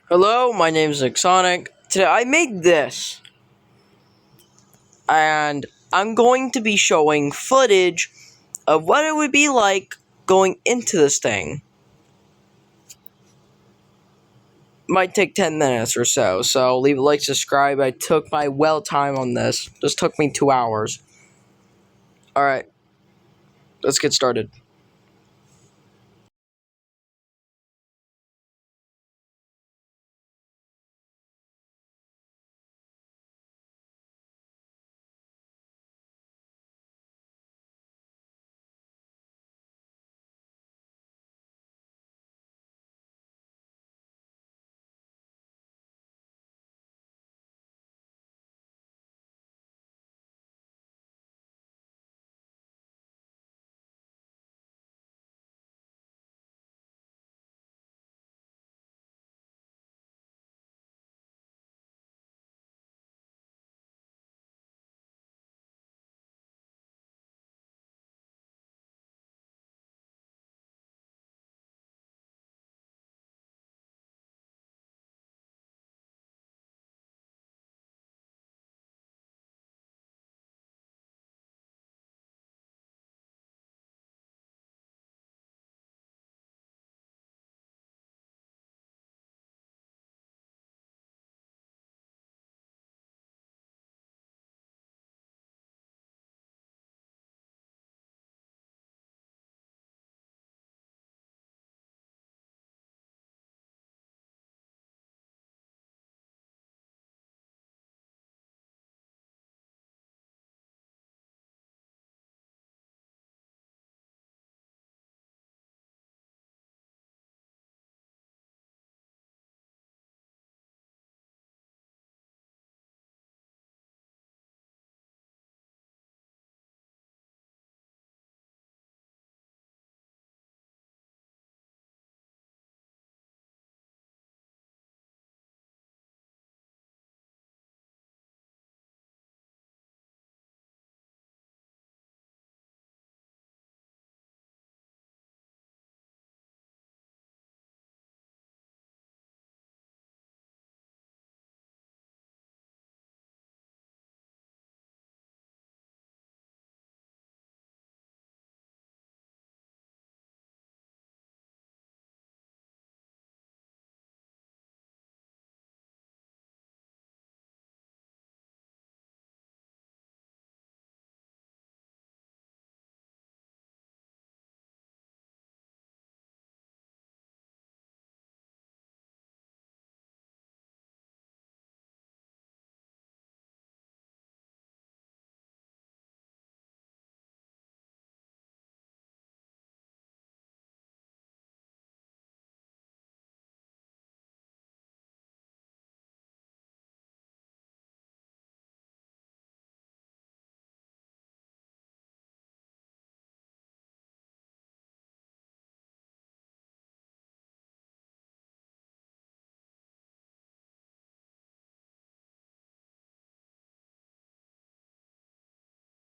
Hello, my name is Sonic. Today I made this, and I'm going to be showing footage of what it would be like going into this thing. Might take 10 minutes or so leave a like, subscribe. I took my time on this. This took me 2 hours. Alright, let's get started.